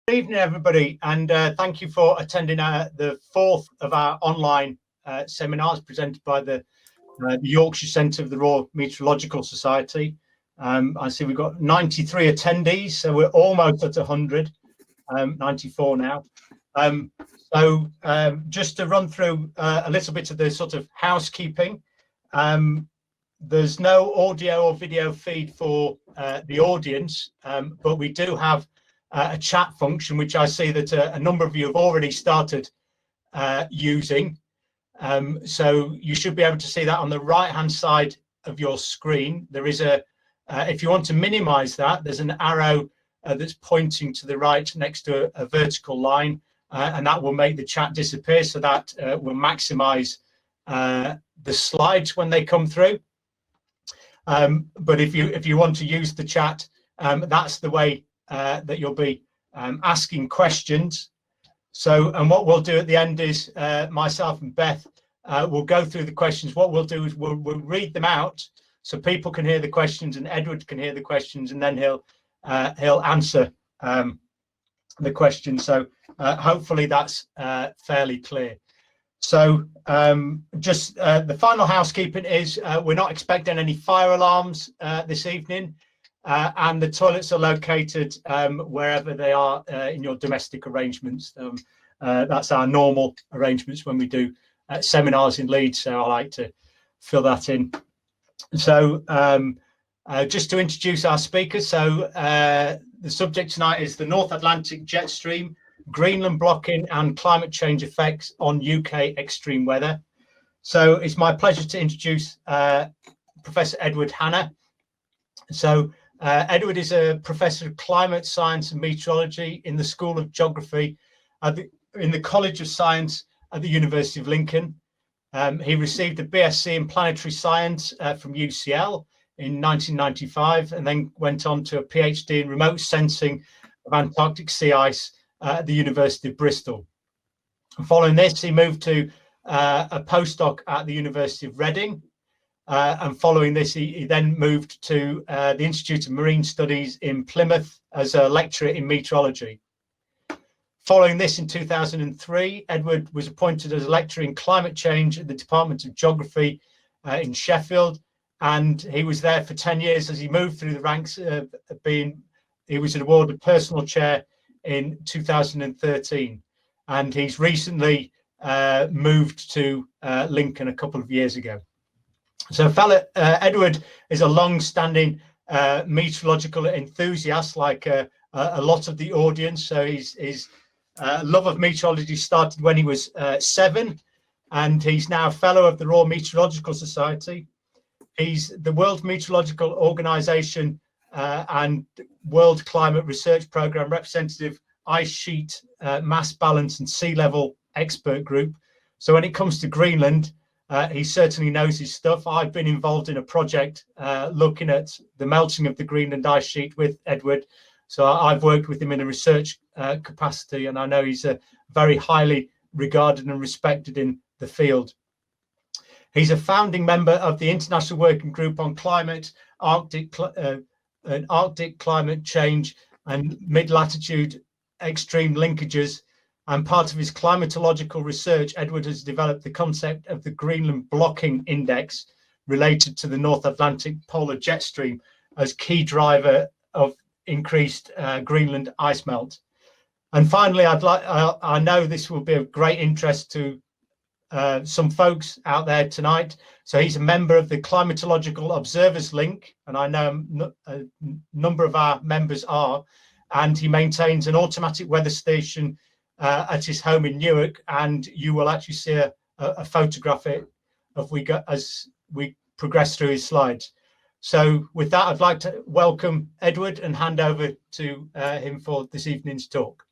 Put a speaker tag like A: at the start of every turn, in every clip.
A: Good evening, everybody, and thank you for attending the fourth of our online seminars presented by the Yorkshire Centre of the Royal Meteorological Society. I see we've got 93 attendees, so we're almost at 100, 94 now. Just to run through a little bit of the sort of housekeeping, there's no audio or video feed for the audience, but we do have a chat function, which I see that a number of you have already started using. So you should be able to see that on the right-hand side of your screen. There is if you want to minimize that, there's an arrow that's pointing to the right next to a vertical line, and that will make the chat disappear, so that will maximize the slides when they come through. But if you want to use the chat, that's the way that you'll be asking questions. And what we'll do at the end is myself and Beth will go through the questions. What we'll do is we'll read them out so people can hear the questions and Edward can hear the questions, and then he'll answer the questions. So hopefully that's fairly clear. So just the final housekeeping is we're not expecting any fire alarms this evening. And the toilets are located wherever they are in your domestic arrangements. That's our normal arrangements when we do seminars in Leeds, so I like to fill that in. So just to introduce our speakers, so the subject tonight is the North Atlantic jet stream, Greenland blocking and climate change effects on UK extreme weather. So it's my pleasure to introduce Professor Edward Hanna. So Edward is a professor of climate science and meteorology in the School of Geography in the College of Science at the University of Lincoln. He received a BSc in planetary science from UCL in 1995, and then went on to a PhD in remote sensing of Antarctic sea ice at the University of Bristol. And following this, he moved to a postdoc at the University of Reading. And following this, he then moved to the Institute of Marine Studies in Plymouth as a lecturer in meteorology. Following this, in 2003, Edward was appointed as a lecturer in climate change at the Department of Geography in Sheffield, and he was there for 10 years as he moved through the ranks. He was awarded personal chair in 2013, and he's recently moved to Lincoln a couple of years ago. So Edward is a long-standing meteorological enthusiast, like a lot of the audience. So his love of meteorology started when he was 7, and he's now a fellow of the Royal Meteorological Society. He's the World Meteorological Organization and World Climate Research Program representative, ice sheet, mass balance and sea level expert group. So when it comes to Greenland, he certainly knows his stuff. I've been involved in a project looking at the melting of the Greenland ice sheet with Edward. So I've worked with him in a research capacity, and I know he's very highly regarded and respected in the field. He's a founding member of the International Working Group on Climate, Arctic climate change and mid-latitude extreme linkages. And part of his climatological research, Edward has developed the concept of the Greenland blocking index related to the North Atlantic polar jet stream as key driver of increased Greenland ice melt. And finally, I know this will be of great interest to some folks out there tonight. So he's a member of the Climatological Observers Link, and I know a number of our members are, and he maintains an automatic weather station at his home in Newark, and you will actually see a photograph as we progress through his slides. So with that, I'd like to welcome Edward and hand over to him for this evening's talk.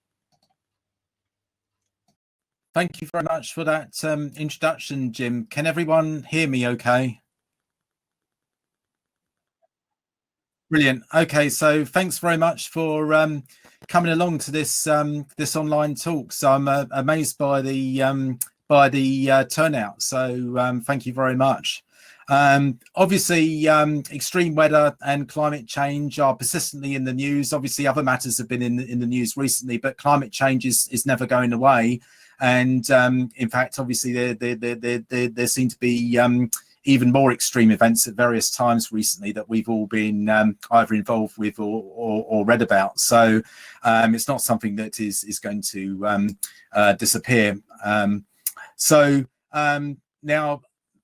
B: Thank you very much for that introduction, Jim. Can everyone hear me okay? Brilliant. Okay, so thanks very much for coming along to this this online talk. So I'm amazed by the turnout. So thank you very much. Obviously, extreme weather and climate change are persistently in the news. Obviously, other matters have been in the news recently, but climate change is never going away. And in fact, obviously, there seem to be even more extreme events at various times recently that we've all been either involved with or read about. So it's not something that is going to disappear. Now,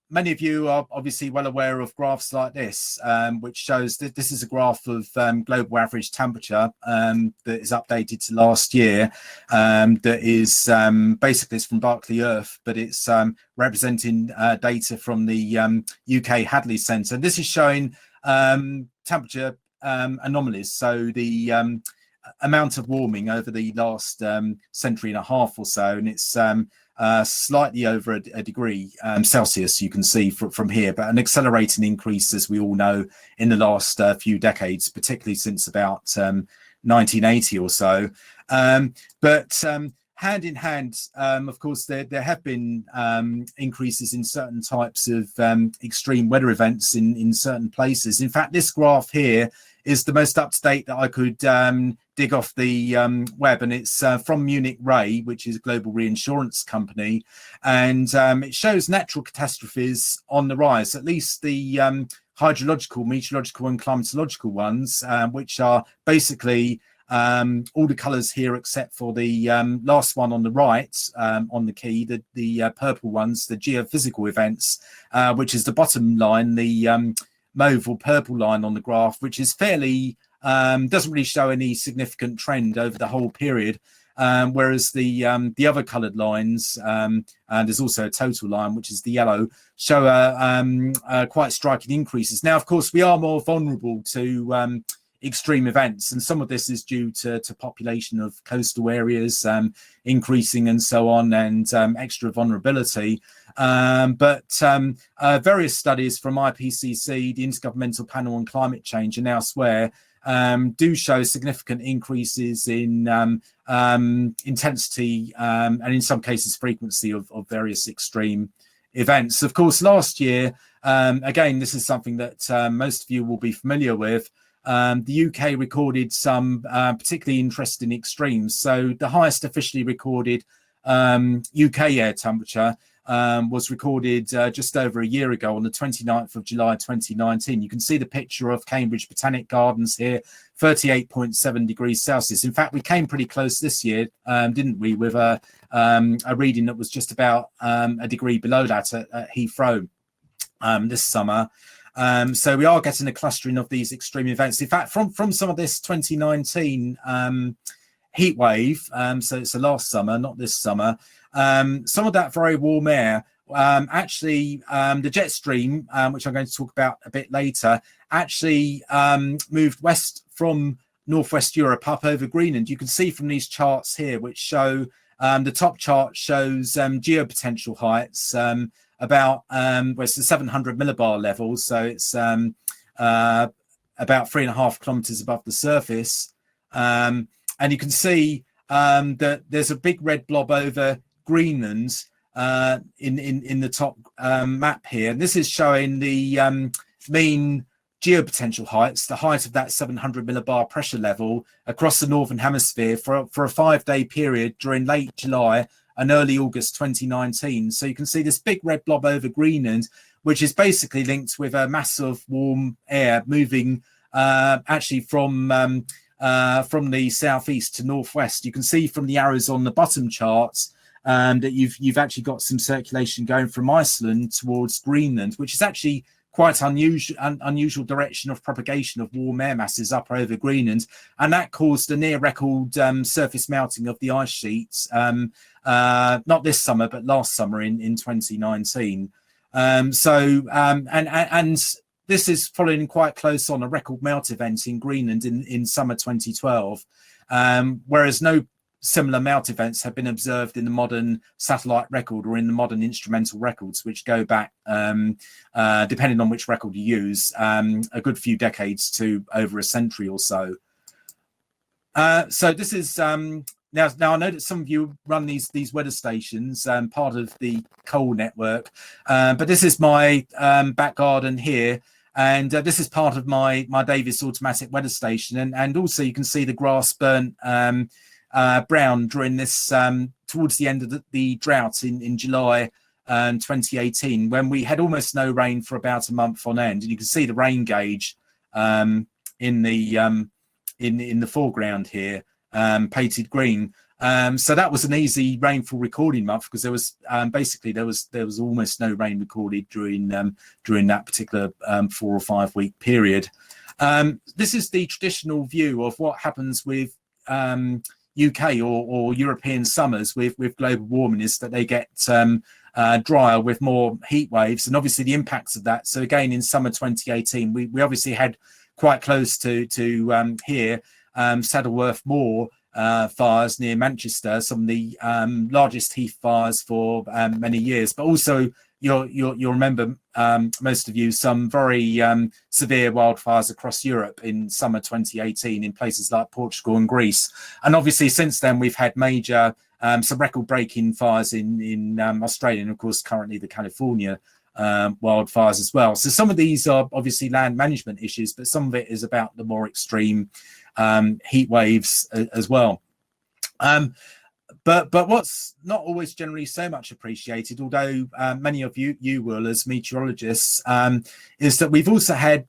B: many of you are obviously well aware of graphs like this, which shows that this is a graph of global average temperature that is updated to last year. That is basically, it's from Berkeley Earth, but it's representing data from the UK Hadley Centre. This is showing temperature anomalies, so the amount of warming over the last century and a half or so, and it's slightly over a degree Celsius, you can see from here, but an accelerating increase, as we all know, in the last few decades, particularly since about 1980 or so. But hand in hand, of course, there have been increases in certain types of extreme weather events in certain places. In fact, this graph here is the most up-to-date that I could dig off the web, and it's from Munich Re, which is a global reinsurance company, and it shows natural catastrophes on the rise, at least the hydrological, meteorological and climatological ones, which are basically all the colours here except for the last one on the right on the key, the purple ones, the geophysical events, which is the bottom line, the mauve or purple line on the graph, which is fairly doesn't really show any significant trend over the whole period, whereas the other coloured lines, and there's also a total line, which is the yellow, show quite striking increases. Now, of course, we are more vulnerable to extreme events, and some of this is due to population of coastal areas increasing and so on, and extra vulnerability. But various studies from IPCC, the Intergovernmental Panel on Climate Change, and elsewhere do show significant increases in intensity and in some cases frequency of various extreme events. Of course, last year, again, this is something that most of you will be familiar with. The UK recorded some particularly interesting extremes. So the highest officially recorded UK air temperature was recorded just over a year ago on the 29th of July 2019. You can see the picture of Cambridge Botanic Gardens here, 38.7 degrees Celsius. In fact, we came pretty close this year, didn't we, with a reading that was just about a degree below that at Heathrow this summer. So we are getting a clustering of these extreme events. In fact, from some of this 2019 heat wave, so it's the last summer, not this summer, some of that very warm air, actually the jet stream, which I'm going to talk about a bit later, actually moved west from Northwest Europe up over Greenland. You can see from these charts here, which show the top chart shows geopotential heights, about well, it's the 700 millibar level, so it's about 3.5 kilometers above the surface, and you can see that there's a big red blob over Greenland in the top map here, and this is showing the mean geopotential heights, the height of that 700 millibar pressure level across the northern hemisphere for a 5-day period during late July and early August 2019. So you can see this big red blob over Greenland, which is basically linked with a mass of warm air moving actually from the southeast to northwest. You can see from the arrows on the bottom charts that you've actually got some circulation going from Iceland towards Greenland, which is actually quite unusual direction of propagation of warm air masses up over Greenland, and that caused a near record surface melting of the ice sheets, not this summer but last summer in 2019. And this is following quite close on a record melt event in Greenland in summer 2012, whereas no similar melt events have been observed in the modern satellite record or in the modern instrumental records, which go back, depending on which record you use, a good few decades to over a century or so. So this is now now I know that some of you run these weather stations, part of the coal network, but this is my back garden here. And this is part of my Davis automatic weather station. And also you can see the grass burnt brown during this, towards the end of the drought in July 2018, when we had almost no rain for about a month on end. And you can see the rain gauge in the foreground here, painted green. So that was an easy rainfall recording month, because there was basically there was almost no rain recorded during that particular 4 or 5 week period. This is the traditional view of what happens with UK or European summers with global warming, is that they get drier with more heat waves, and obviously the impacts of that. So again, in summer 2018, we obviously had quite close to here, Saddleworth Moor fires near Manchester, some of the largest heath fires for many years. But also you'll remember, most of you, some very severe wildfires across Europe in summer 2018 in places like Portugal and Greece. And obviously since then we've had major some record-breaking fires in Australia, and of course currently the California wildfires as well. So some of these are obviously land management issues, but some of it is about the more extreme heat waves as well. But what's not always generally so much appreciated, although many of you will as meteorologists, is that we've also had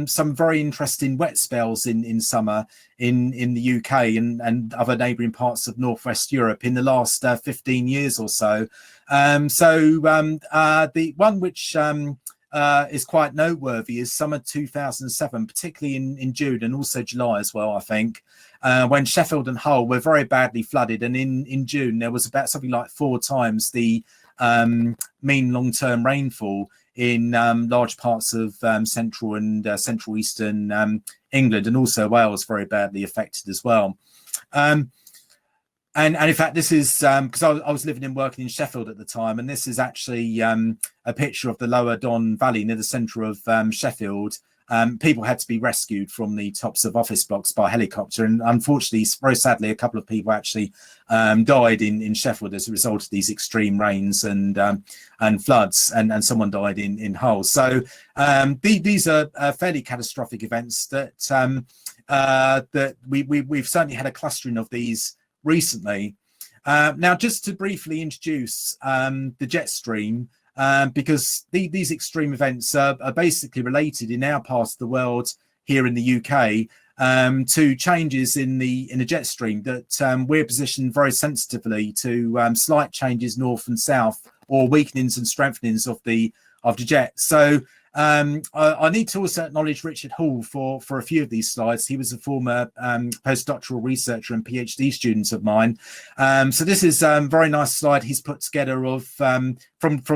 B: some very interesting wet spells in summer in the UK and other neighbouring parts of Northwest Europe in the last 15 years or so. The one which is quite noteworthy is summer 2007, particularly in June and also July as well, I think, when Sheffield and Hull were very badly flooded. And in June, there was about something like 4 times the mean long-term rainfall in large parts of central and central eastern England, and also Wales very badly affected as well. And in fact, this is because I was living and working in Sheffield at the time, and this is actually a picture of the lower Don Valley near the centre of Sheffield. People had to be rescued from the tops of office blocks by helicopter, and unfortunately, very sadly, a couple of people actually died in Sheffield as a result of these extreme rains and floods, and someone died in Hull. So these are fairly catastrophic events that we've certainly had a clustering of these recently. Now, just to briefly introduce the jet stream, because these extreme events are basically related in our part of the world here in the UK to changes in the jet stream that we're positioned very sensitively to slight changes north and south, or weakenings and strengthenings of the jet. So I need to also acknowledge Richard Hall for a few of these slides. He was a former postdoctoral researcher and PhD student of mine. So this is a very nice slide he's put together of from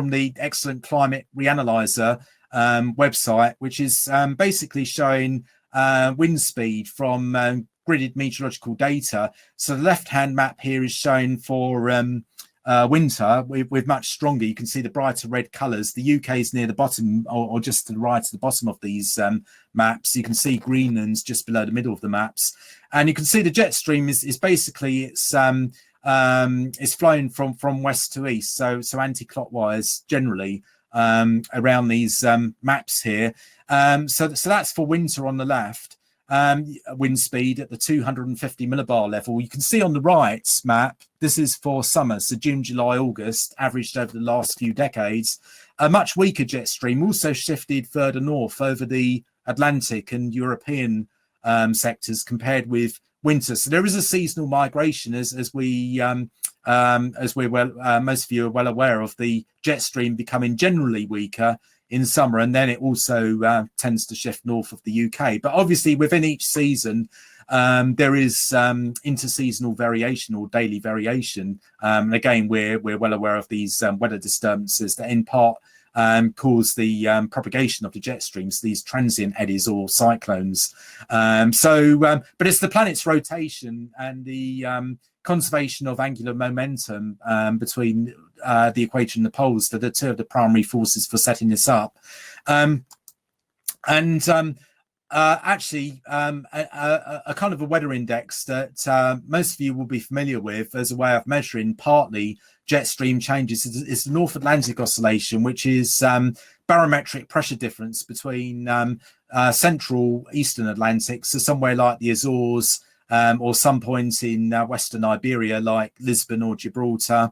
B: the excellent Climate Reanalyzer website, which is basically showing wind speed from gridded meteorological data. So the left-hand map here is showing for winter with much stronger. You can see the brighter red colours. The UK is near the bottom, or just to the right of the bottom of these maps. You can see Greenland's just below the middle of the maps, and you can see the jet stream is basically it's flowing from west to east, so anti-clockwise generally around these maps here. So that's for winter on the left. Wind speed at the 250 millibar level. You can see on the right map, this is for summer, so June, July, August, averaged over the last few decades. A much weaker jet stream also shifted further north over the Atlantic and European sectors compared with winter. So there is a seasonal migration, as we're well, most of you are well aware of, the jet stream becoming generally weaker in summer, and then it also tends to shift north of the UK. But obviously within each season there is interseasonal variation or daily variation, and again we're well aware of these weather disturbances that in part cause the propagation of the jet streams, these transient eddies or cyclones. But it's the planet's rotation and the conservation of angular momentum between the equator and the poles that are two of the primary forces for setting this up. actually, a kind of a weather index that most of you will be familiar with as a way of measuring partly jet stream changes is the North Atlantic Oscillation, which is barometric pressure difference between central Eastern Atlantic, so somewhere like the Azores, or some point in Western Iberia, like Lisbon or Gibraltar,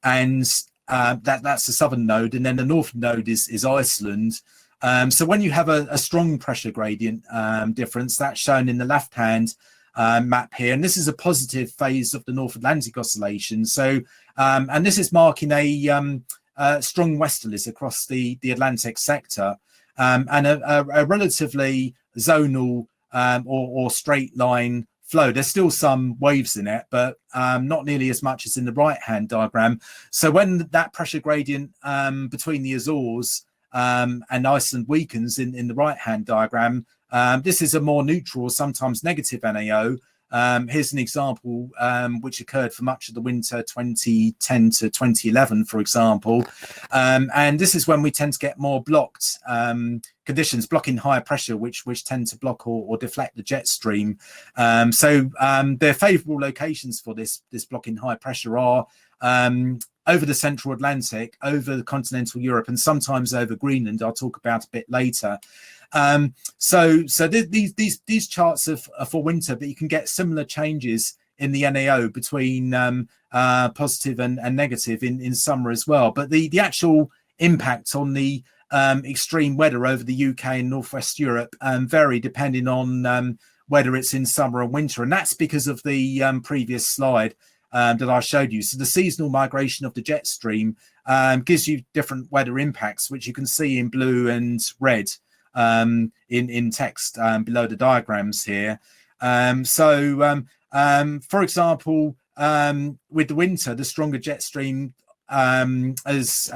B: and that's the southern node, and then the northern node is Iceland. So when you have a strong pressure gradient difference, that's shown in the left-hand map here, and this is a positive phase of the North Atlantic Oscillation. So, and this is marking a strong westerlies across the Atlantic sector, and a relatively zonal or straight line flow. There's still some waves in it, but not nearly as much as in the right-hand diagram. So when that pressure gradient between the Azores and Iceland weakens in the right-hand diagram, this is a more neutral, sometimes negative NAO. Here's an example which occurred for much of the winter 2010 to 2011, for example. And this is when we tend to get more blocked conditions, blocking higher pressure, which tend to block or deflect the jet stream. So the favourable locations for this blocking high pressure are over the central Atlantic, over the continental Europe, and sometimes over Greenland. I'll talk about a bit later. So these charts are for winter, but you can get similar changes in the NAO between positive and negative in summer as well. But the actual impact on the extreme weather over the UK and Northwest Europe vary depending on whether it's in summer or winter, and that's because of the previous slide that I showed you. So the seasonal migration of the jet stream gives you different weather impacts, which you can see in blue and red in text below the diagrams here. For example, with the winter, the stronger jet stream, as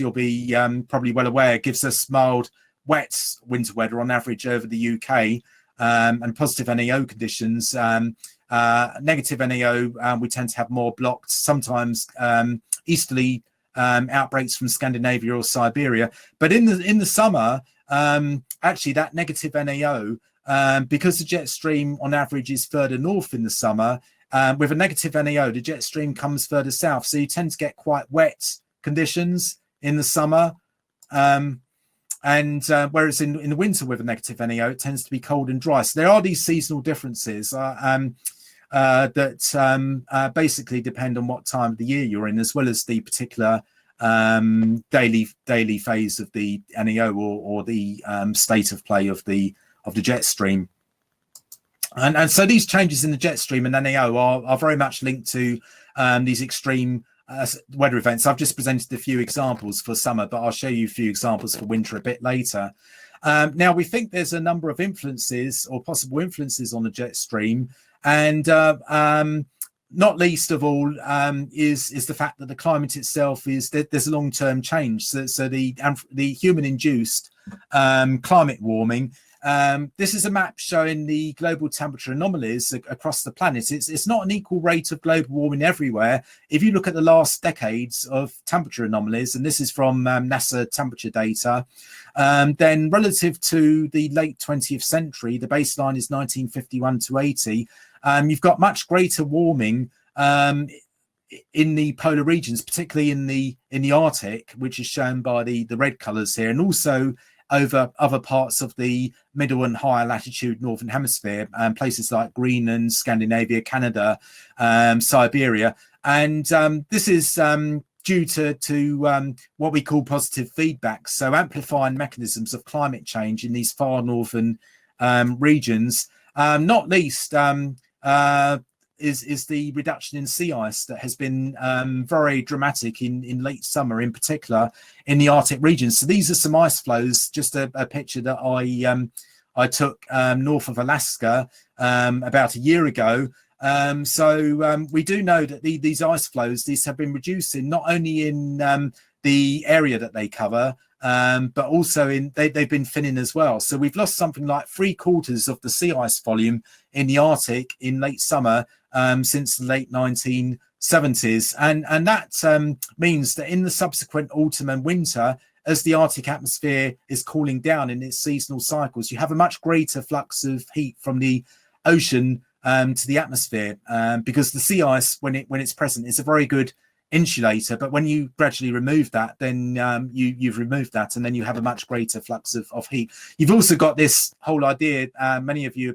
B: you'll be probably well aware, gives us mild, wet winter weather on average over the UK, and positive NAO conditions. Negative NAO, we tend to have more blocked, sometimes easterly outbreaks from Scandinavia or Siberia. But in the summer, actually that negative NAO, because the jet stream on average is further north in the summer, with a negative NAO, the jet stream comes further south. So you tend to get quite wet conditions in the summer. Whereas in the winter with a negative NAO, it tends to be cold and dry. So there are these seasonal differences that basically depend on what time of the year you're in, as well as the particular daily phase of the NAO or the state of play of the jet stream. And so these changes in the jet stream and NAO are very much linked to these extreme weather events. I've just presented a few examples for summer, but I'll show you a few examples for winter a bit later. Now, we think there's a number of influences or possible influences on the jet stream, and not least of all is the fact that the climate itself there's a long-term change. So the human-induced climate warming. This is a map showing the global temperature anomalies across the planet. It's not an equal rate of global warming everywhere. If you look at the last decades of temperature anomalies, and this is from NASA temperature data, then relative to the late 20th century, the baseline is 1951 to 80. You've got much greater warming in the polar regions, particularly in the Arctic, which is shown by the red colours here, and also over other parts of the middle and higher latitude northern hemisphere, places like Greenland, Scandinavia, Canada, Siberia. And this is due to what we call positive feedback, so amplifying mechanisms of climate change in these far northern regions, not least is the reduction in sea ice that has been very dramatic in late summer, in particular in the Arctic region. So these are some ice flows, just a picture that I took north of Alaska about a year ago. So we do know that these ice flows, these have been reducing not only in the area that they cover, but also they've been thinning as well. So we've lost something like 3/4 of the sea ice volume in the Arctic in late summer since the late 1970s. And that means that in the subsequent autumn and winter, as the Arctic atmosphere is cooling down in its seasonal cycles, you have a much greater flux of heat from the ocean to the atmosphere, because the sea ice, when it's present, is a very good insulator. But when you gradually remove that, then you've removed that, and then you have a much greater flux of heat. You've also got this whole idea, many of you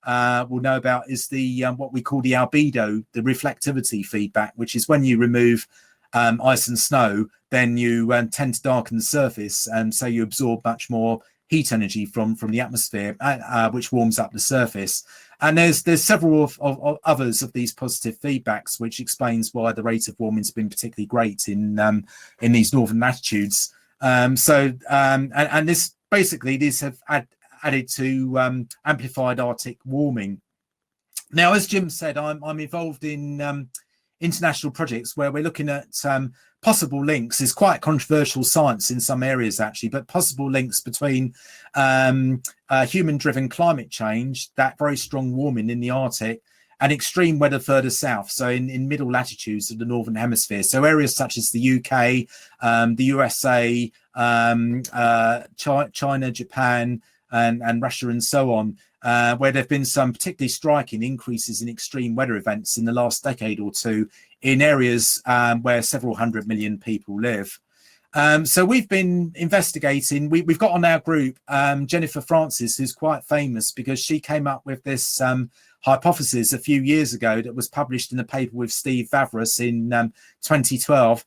B: will know about, is the what we call the albedo, the reflectivity feedback, which is when you remove ice and snow, then you tend to darken the surface, and so you absorb much more heat energy from the atmosphere, which warms up the surface. And there's several of others of these positive feedbacks, which explains why the rate of warming has been particularly great in these northern latitudes. And this basically, these have added to amplified Arctic warming. Now, as Jim said, I'm involved in international projects where we're looking at possible links. It's quite controversial science in some areas, actually, but possible links between human-driven climate change, that very strong warming in the Arctic, and extreme weather further south, so in middle latitudes of the northern hemisphere. So areas such as the UK, the USA, China, Japan, and Russia, and so on, where there have been some particularly striking increases in extreme weather events in the last decade or two in areas where several 100 million people live. So we've been investigating. We've got on our group Jennifer Francis, who's quite famous because she came up with this hypothesis a few years ago that was published in a paper with Steve Vavras in 2012,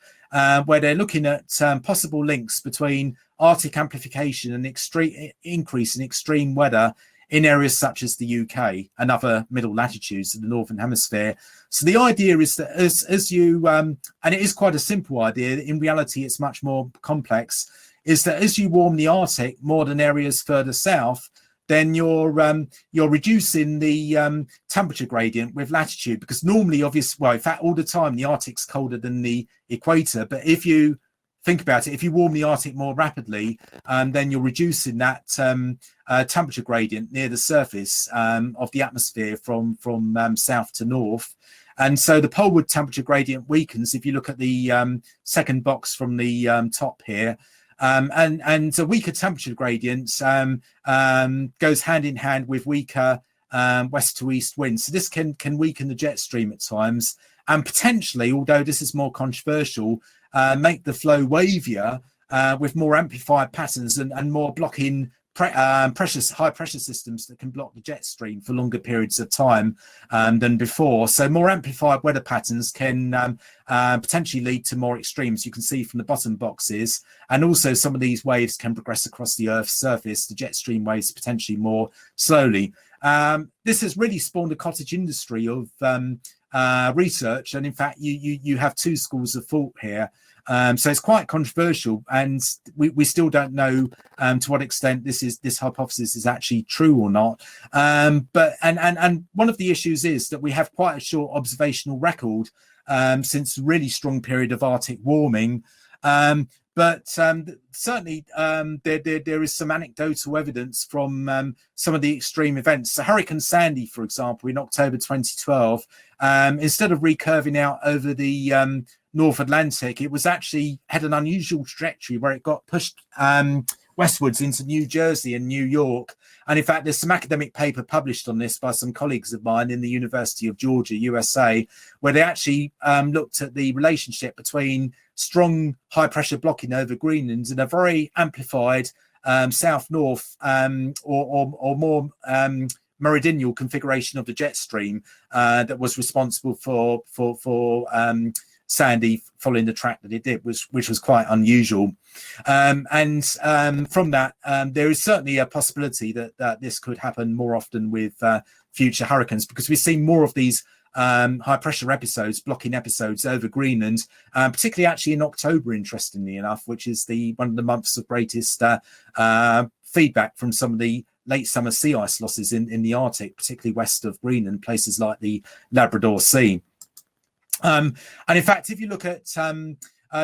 B: where they're looking at possible links between Arctic amplification and extreme increase in extreme weather in areas such as the UK and other middle latitudes of the northern hemisphere. So the idea is that as you and it is quite a simple idea, in reality it's much more complex, is that as you warm the Arctic more than areas further south, then you're reducing the temperature gradient with latitude, because normally, obviously, well, in fact, all the time the Arctic's colder than the equator. But if you think about it, if you warm the Arctic more rapidly, then you're reducing that temperature gradient near the surface of the atmosphere from south to north. And so the poleward temperature gradient weakens if you look at the second box from the top here. And a weaker temperature gradient goes hand in hand with weaker west to east winds. So this can weaken the jet stream at times, and potentially, although this is more controversial, make the flow wavier with more amplified patterns and more blocking high pressure systems that can block the jet stream for longer periods of time than before. So more amplified weather patterns can potentially lead to more extremes. You can see from the bottom boxes, and also some of these waves can progress across the Earth's surface, the jet stream waves potentially more slowly. This has really spawned a cottage industry of research, and in fact you have two schools of thought here. So it's quite controversial, and we still don't know to what extent this hypothesis is actually true or not. But one of the issues is that we have quite a short observational record since a really strong period of Arctic warming. But certainly there is some anecdotal evidence from some of the extreme events. So Hurricane Sandy, for example, in October 2012, instead of recurving out over the North Atlantic, it was actually had an unusual trajectory where it got pushed westwards into New Jersey and New York. And in fact, there's some academic paper published on this by some colleagues of mine in the University of Georgia, USA, where they actually looked at the relationship between strong high pressure blocking over Greenland and a very amplified south-north or more meridional configuration of the jet stream that was responsible for Sandy following the track that it did, which was quite unusual. From that, there is certainly a possibility that this could happen more often with future hurricanes, because we've seen more of these high pressure episodes, blocking episodes over Greenland, particularly actually in October, interestingly enough, which is one of the months of greatest feedback from some of the late summer sea ice losses in the Arctic, particularly west of Greenland, places like the Labrador Sea. And in fact, if you look at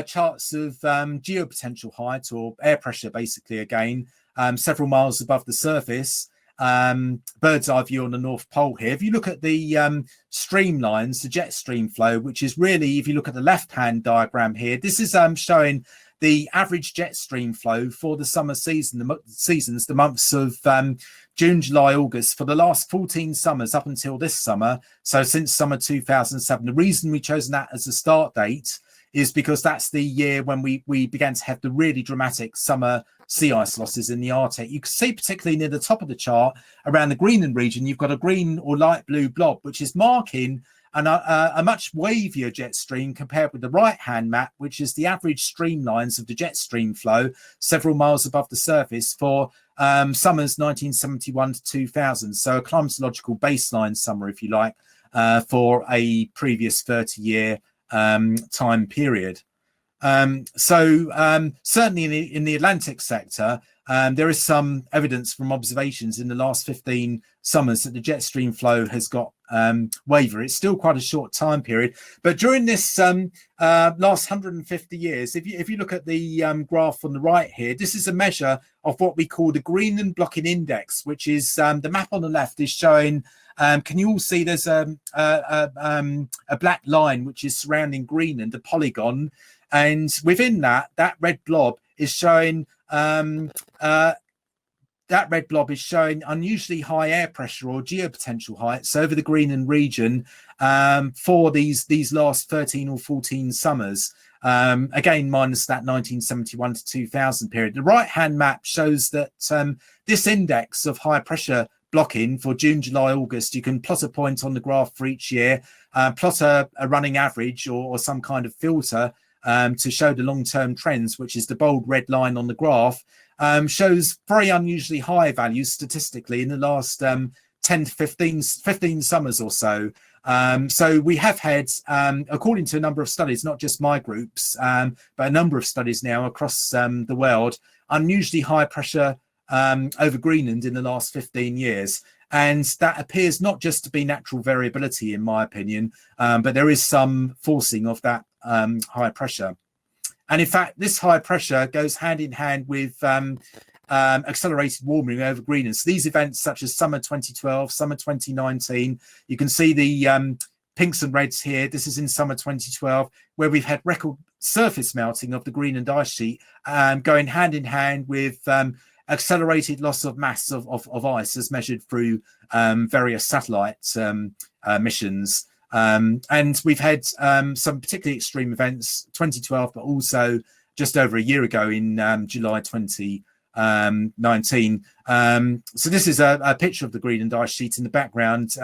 B: charts of geopotential height, or air pressure, basically, again, several miles above the surface, bird's eye view on the North Pole here. If you look at the streamlines, the jet stream flow, which is really, if you look at the left-hand diagram here, this is showing the average jet stream flow for the summer season, the months of June, July, August, for the last 14 summers up until this summer. So since summer 2007, the reason we chosen that as a start date is because that's the year when we began to have the really dramatic summer sea ice losses in the Arctic. You can see particularly near the top of the chart around the Greenland region, you've got a green or light blue blob, which is marking a much wavier jet stream compared with the right-hand map, which is the average streamlines of the jet stream flow several miles above the surface for summers 1971 to 2000. So a climatological baseline summer, if you like, for a previous 30-year time period. Certainly in the Atlantic sector, there is some evidence from observations in the last 15 summers that the jet stream flow has got waver. It's still quite a short time period, but during this last 150 years, if you look at the graph on the right here, this is a measure of what we call the Greenland blocking index, which is the map on the left is showing. Can you all see there's a black line which is surrounding Greenland, a polygon, and within that red blob is showing unusually high air pressure or geopotential heights over the Greenland region for these last 13 or 14 summers. Again, minus that 1971 to 2000 period. The right-hand map shows that this index of high pressure blocking for June, July, August, you can plot a point on the graph for each year, plot a running average or some kind of filter to show the long-term trends, which is the bold red line on the graph, shows very unusually high values statistically in the last 10 to 15 summers or so. So we have had, according to a number of studies, not just my groups, but a number of studies now across the world, unusually high pressure over Greenland in the last 15 years. And that appears not just to be natural variability, in my opinion, but there is some forcing of that high pressure. And in fact, this high pressure goes hand in hand with accelerated warming over Greenland. So these events such as summer 2012, summer 2019, you can see the pinks and reds here. This is in summer 2012, where we've had record surface melting of the Greenland ice sheet going hand in hand with accelerated loss of mass of ice as measured through various satellite missions. And we've had some particularly extreme events, 2012, but also just over a year ago in July 2019. So this is a picture of the Greenland ice sheet in the background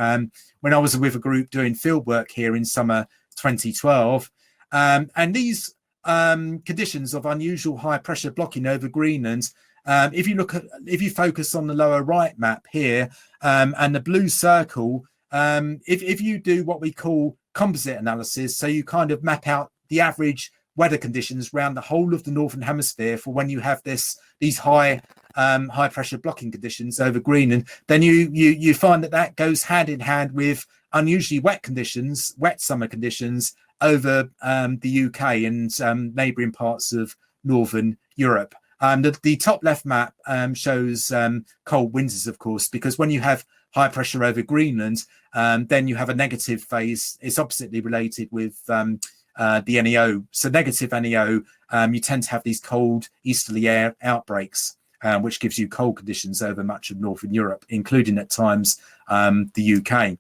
B: when I was with a group doing field work here in summer 2012. And these conditions of unusual high pressure blocking over Greenland, if you focus on the lower right map here and the blue circle, if you do what we call composite analysis, so you kind of map out the average weather conditions around the whole of the northern hemisphere for when you have these high pressure blocking conditions over Greenland, then you find that goes hand in hand with unusually wet conditions, wet summer conditions over the UK and neighbouring parts of northern Europe. The top left map shows cold winters, of course, because when you have high pressure over Greenland, then you have a negative phase. It's oppositely related with the NEO. So negative NEO, you tend to have these cold easterly air outbreaks, which gives you cold conditions over much of northern Europe, including at times the UK.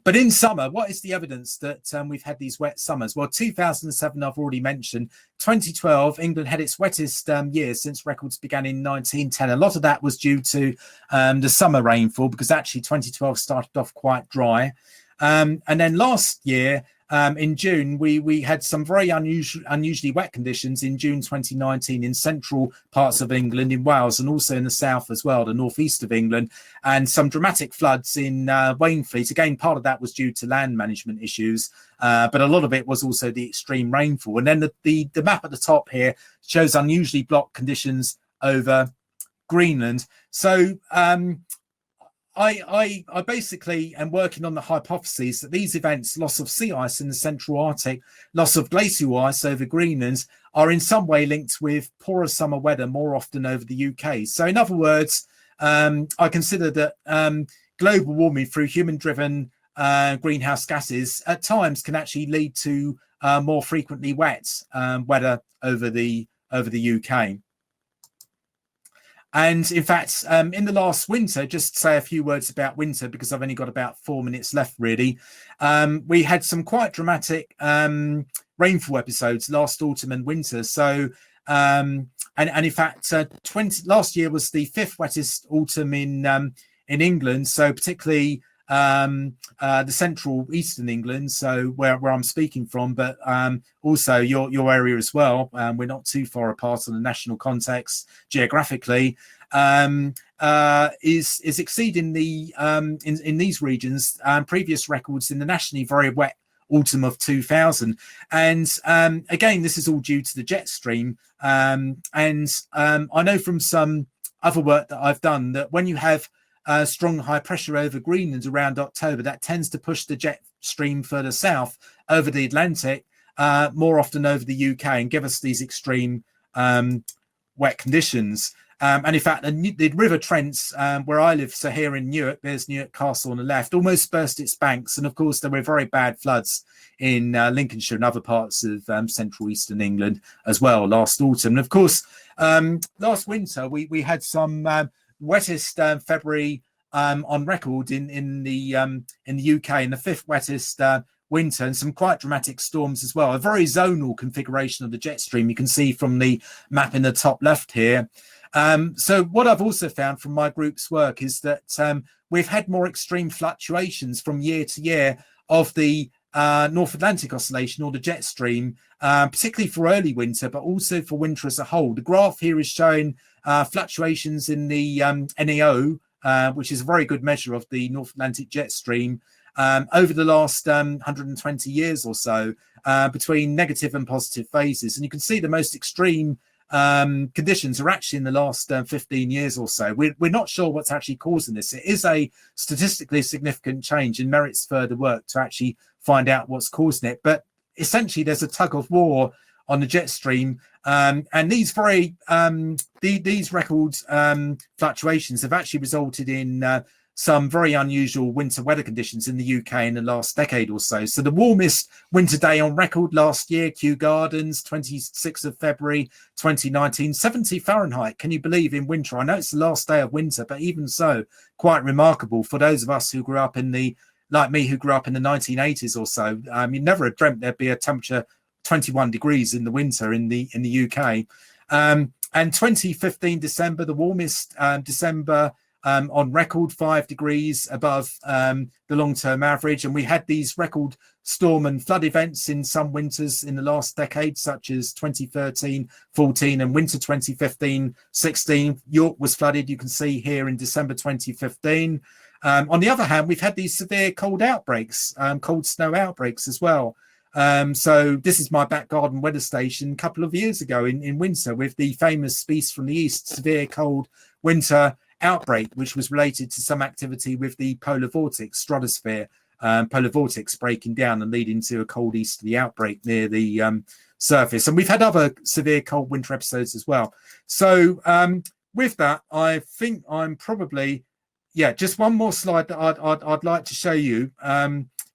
B: But in summer, what is the evidence that we've had these wet summers? Well, 2007, I've already mentioned. 2012, England had its wettest year since records began in 1910. A lot of that was due to the summer rainfall, because actually 2012 started off quite dry. And then last year, in June, we had some very unusually wet conditions in June 2019 in central parts of England, in Wales, and also in the south as well, the northeast of England, and some dramatic floods in Wainfleet. Again, part of that was due to land management issues, but a lot of it was also the extreme rainfall. And then the map at the top here shows unusually blocked conditions over Greenland. So I basically am working on the hypothesis that these events, loss of sea ice in the central Arctic, loss of glacial ice over Greenland, are in some way linked with poorer summer weather more often over the UK. So in other words, I consider that global warming through human-driven greenhouse gases at times can actually lead to more frequently weather over the UK. And in fact, in the last winter, just to say a few words about winter, because I've only got about 4 minutes left, really. We had some quite dramatic rainfall episodes last autumn and winter. So, and in fact, last year was the 5th wettest autumn in England. So particularly the central eastern England, so where I'm speaking from, but also your area as well. We're not too far apart on the national context geographically. Is exceeding the in these regions previous records in the nationally very wet autumn of 2000. And again, this is all due to the jet stream. And I know from some other work that I've done that when you have strong high pressure over Greenland around October, that tends to push the jet stream further south over the Atlantic, more often over the UK, and give us these extreme wet conditions. And in fact, the River Trent, where I live, so here in Newark, there's Newark Castle on the left, almost burst its banks. And of course, there were very bad floods in Lincolnshire and other parts of central eastern England as well last autumn. And of course, last winter, we had some wettest February on record in the UK, and the 5th wettest winter, and some quite dramatic storms as well. A very zonal configuration of the jet stream you can see from the map in the top left here. So what I've also found from my group's work is that we've had more extreme fluctuations from year to year of the North Atlantic Oscillation, or the jet stream, particularly for early winter, but also for winter as a whole. The graph here is showing fluctuations in the NAO, which is a very good measure of the North Atlantic jet stream, over the last 120 years or so, between negative and positive phases. And you can see the most extreme conditions are actually in the last 15 years or so. We're not sure what's actually causing this. It is a statistically significant change and merits further work to actually find out what's causing it. But essentially, there's a tug of war on the jet stream, and these very these record fluctuations have actually resulted in some very unusual winter weather conditions in the UK in the last decade or so. So the warmest winter day on record last year, Kew Gardens, 26th of February 2019, 70 Fahrenheit. Can you believe, in winter? I know it's the last day of winter, but even so, quite remarkable for those of us who grew up in the, like me, who grew up in the 1980s or so. You never had dreamt there'd be a temperature 21 degrees in the winter in the UK. And 2015 December, the warmest December on record, 5 degrees above the long-term average. And we had these record storm and flood events in some winters in the last decade, such as 2013-14 and winter 2015-16. York was flooded, you can see here, in December 2015. On the other hand, we've had these severe cold outbreaks, cold snow outbreaks as well. So this is my back garden weather station a couple of years ago in winter, with the famous Beast from the East severe cold winter outbreak, which was related to some activity with the polar vortex stratosphere, polar vortex breaking down and leading to a cold easterly outbreak near the surface. And we've had other severe cold winter episodes as well. So with that, I think I'm probably, just one more slide that I'd like to show you,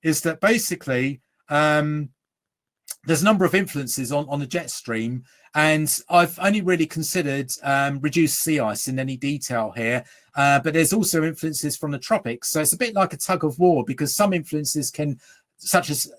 B: is that basically there's a number of influences on the jet stream, and I've only really considered reduced sea ice in any detail here, but there's also influences from the tropics. So it's a bit like a tug of war, because some influences can, such as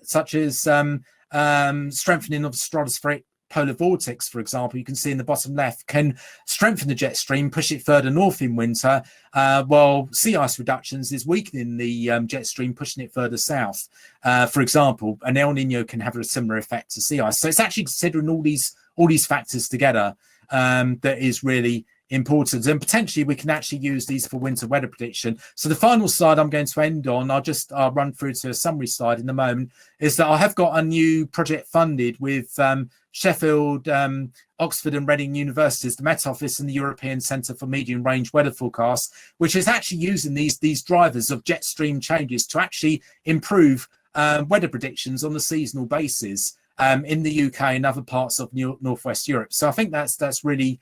B: strengthening of the stratospheric polar vortex, for example, you can see in the bottom left, can strengthen the jet stream, push it further north in winter, while sea ice reductions is weakening the jet stream, pushing it further south. For example, an El Nino can have a similar effect to sea ice. So it's actually considering all these factors together that is really important, and potentially we can actually use these for winter weather prediction. So the final slide I'm going to end on, I'll run through to a summary slide in a moment, is that I have got a new project funded with Sheffield, Oxford and Reading universities, the Met Office and the European Centre for Medium Range Weather Forecasts, which is actually using these drivers of jet stream changes to actually improve weather predictions on a seasonal basis in the UK and other parts of Northwest Europe. So I think that's really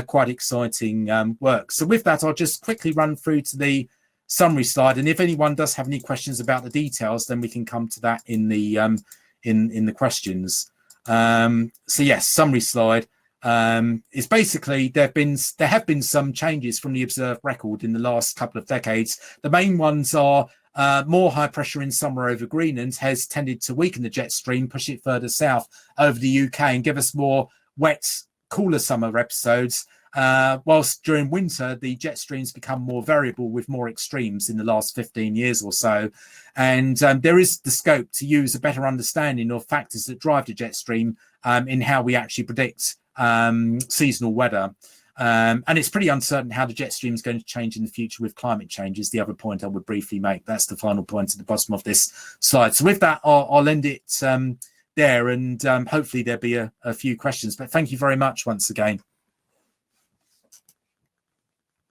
B: quite exciting work. So with that, I'll just quickly run through to the summary slide. And if anyone does have any questions about the details, then we can come to that in the in the questions. So yes, summary slide is basically there have been some changes from the observed record in the last couple of decades. The main ones are more high pressure in summer over Greenland has tended to weaken the jet stream, push it further south over the UK and give us more wet, cooler summer episodes. Whilst during winter, the jet streams become more variable with more extremes in the last 15 years or so. And there is the scope to use a better understanding of factors that drive the jet stream in how we actually predict seasonal weather. And it's pretty uncertain how the jet stream is going to change in the future with climate change is the other point I would briefly make. That's the final point at the bottom of this slide. So with that, I'll end it there, and hopefully there'll be a few questions. But thank you very much once again.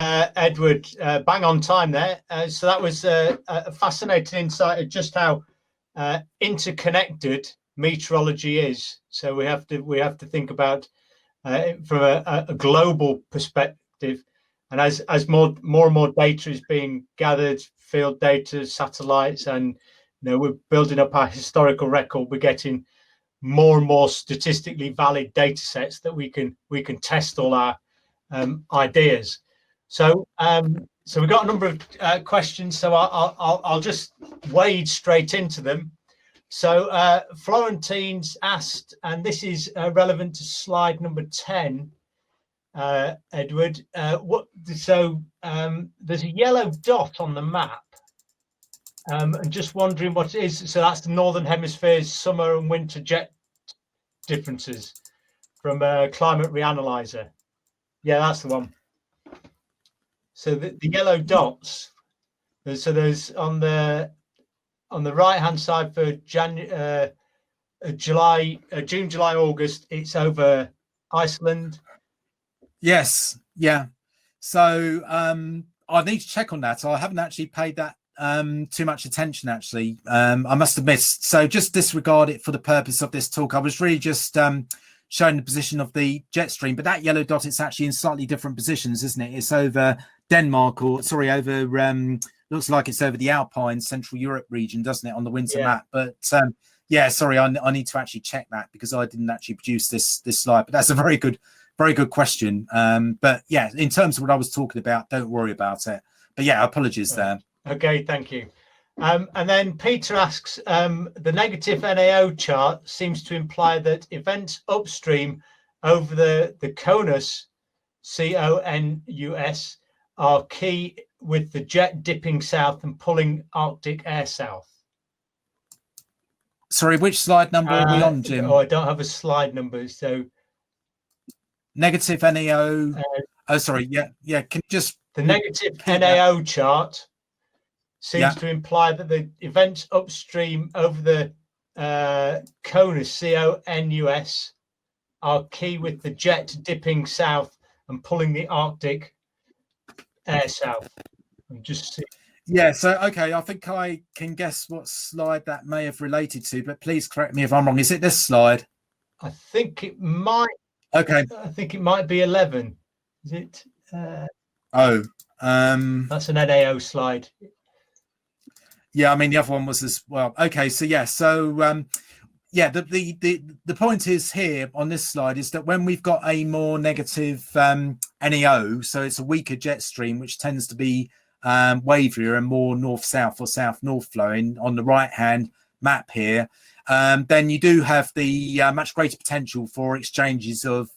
A: Edward, bang on time there. So that was a fascinating insight of just how interconnected meteorology is. So we have to think about from a global perspective, and as more and more data is being gathered, field data, satellites, and we're building up our historical record, we're getting more and more statistically valid data sets that we can test all our ideas. So we've got a number of questions, so I'll just wade straight into them. So Florentine's asked, and this is relevant to slide number 10, Edward. There's a yellow dot on the map. And just wondering what it is. So that's the Northern Hemisphere's summer and winter jet differences from Climate Reanalyzer. Yeah, that's the one. So the yellow dots. So there's on the right hand side for June, July, August. It's over Iceland.
B: Yes, yeah. So I need to check on that. I haven't actually paid that too much attention, actually. I must have missed. So just disregard it for the purpose of this talk. I was really just showing the position of the jet stream, but that yellow dot, it's actually in slightly different positions, isn't it? It's over Denmark, or sorry, over looks like it's over the Alpine Central Europe region, doesn't it, on the winter map? But yeah, sorry, I need to actually check that because I didn't actually produce this slide. But that's a very good question. But yeah, in terms of what I was talking about, don't worry about it. But yeah, apologies there.
A: Okay, thank you. And then Peter asks, the negative NAO chart seems to imply that events upstream over the CONUS, CONUS, are key with the jet dipping south and pulling Arctic air south.
B: Sorry, which slide number are we on, Jim?
A: Oh, I don't have a slide number. So
B: negative NAO. Oh, sorry. Yeah. Can you just
A: the negative NAO chart seems to imply that the events upstream over the CONUS, CONUS, are key with the jet dipping south and pulling the Arctic air south. I'm just seeing.
B: Yeah, so okay, I think I can guess what slide that may have related to, but please correct me if I'm wrong. Is it this slide?
A: I think it might.
B: Okay.
A: I think it might be 11. Is it?
B: That's
A: an NAO slide.
B: Yeah, I mean the other one was as well. Okay, so yeah, the point is here on this slide is that when we've got a more negative NAO, so it's a weaker jet stream which tends to be wavier and more north-south or south-north flowing on the right-hand map here, then you do have the much greater potential for exchanges of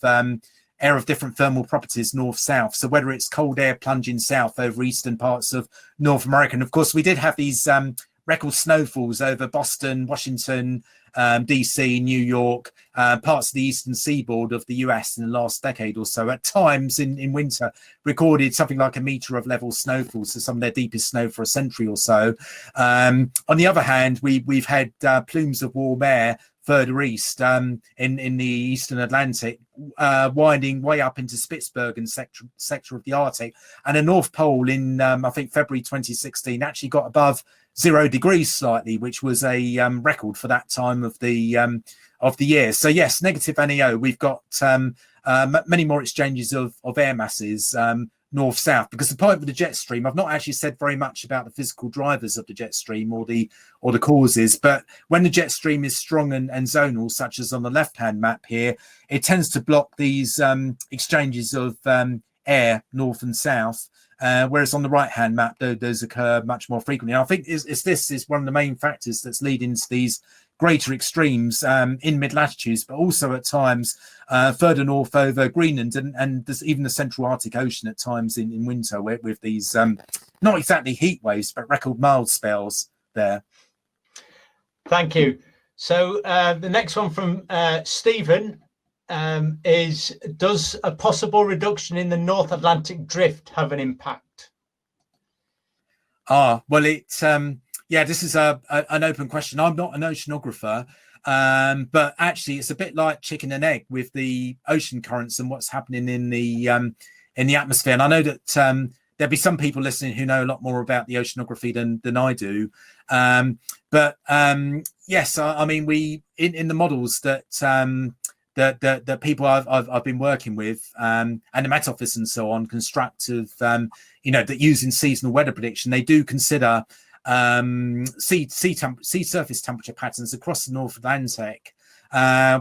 B: air of different thermal properties north-south. So whether it's cold air plunging south over eastern parts of North America, and of course we did have these record snowfalls over Boston, Washington, DC, New York, parts of the eastern seaboard of the US in the last decade or so. At times in winter, recorded something like 1 meter of level snowfall, so some of their deepest snow for a century or so. On the other hand, we've had plumes of warm air further east in the eastern Atlantic, winding way up into Spitsbergen sector of the Arctic, and a North Pole in I think February 2016 actually got above 0 degrees slightly, which was a record for that time of the year. So yes, negative NAO. We've got many more exchanges of air masses north-south. Because the point with the jet stream, I've not actually said very much about the physical drivers of the jet stream or the causes, but when the jet stream is strong and zonal, such as on the left-hand map here, it tends to block these exchanges of air north and south, whereas on the right-hand map, those occur much more frequently. And I think this is one of the main factors that's leading to these greater extremes in mid-latitudes, but also at times further north over Greenland and there's even the central Arctic Ocean at times in winter with these not exactly heat waves, but record mild spells there.
A: Thank you. So the next one from Stephen is, does a possible reduction in the North Atlantic drift have an impact?
B: Well, yeah, this is an open question. I'm not an oceanographer, but actually it's a bit like chicken and egg with the ocean currents and what's happening in the atmosphere. And I know that there'll be some people listening who know a lot more about the oceanography than I do. But yes, I mean, we in the models that the people I've been working with and the Met Office and so on constructive, that using seasonal weather prediction, they do consider sea surface temperature patterns across the North Atlantic,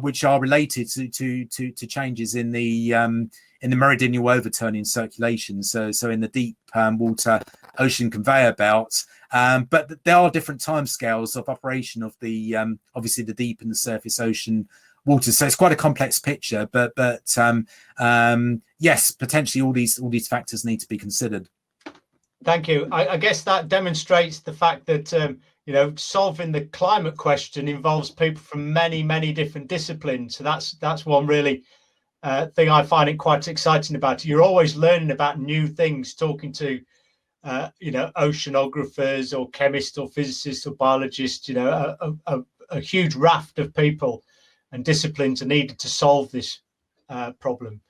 B: which are related to changes in the meridional overturning circulation. So in the deep water ocean conveyor belt. But there are different timescales of operation of the obviously the deep and the surface ocean water. So it's quite a complex picture. But yes, potentially all these factors need to be considered.
A: Thank you. I guess that demonstrates the fact that solving the climate question involves people from many different disciplines. So that's one really thing I find it quite exciting about it. You're always learning about new things, talking to oceanographers or chemists or physicists or biologists. A huge raft of people and disciplines are needed to solve this problem.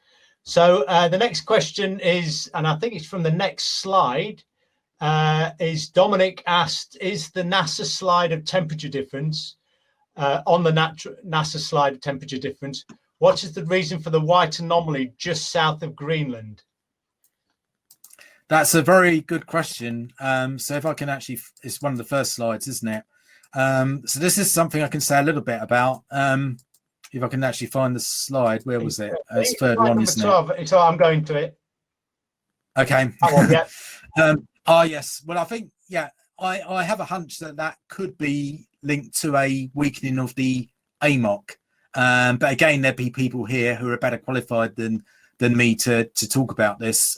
A: So the next question is, and I think it's from the next slide, is Dominic asked, is the NASA slide of temperature difference, on the NASA slide of temperature difference, what is the reason for the white anomaly just south of Greenland?
B: That's a very good question. So if I can actually, it's one of the first slides, isn't it? So this is something I can say a little bit about. If I can actually find the slide, where was it? It's third one, isn't it?
A: So I'm going to it.
B: Okay.
A: Yeah.
B: Yes. Well, I think, I have a hunch that could be linked to a weakening of the AMOC. But again, there'd be people here who are better qualified than me to talk about this,